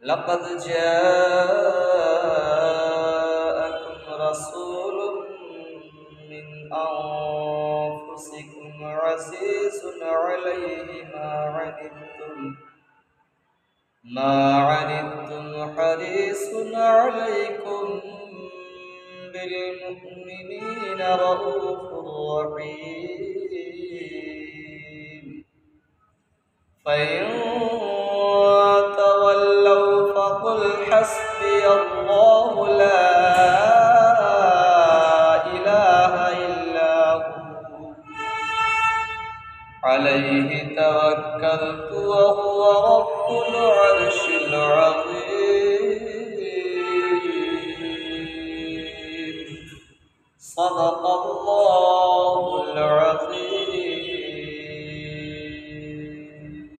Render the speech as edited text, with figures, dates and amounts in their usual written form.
لقد جاءكم رسول من أنفسكم عزيز عليه ما عنتم حريص عليكم بالمؤمنين رؤوف رحيم فإن تولوا فقل حسبي الله لا إله إلا هو عليه توكلت وهو رب العرش العظيم صدق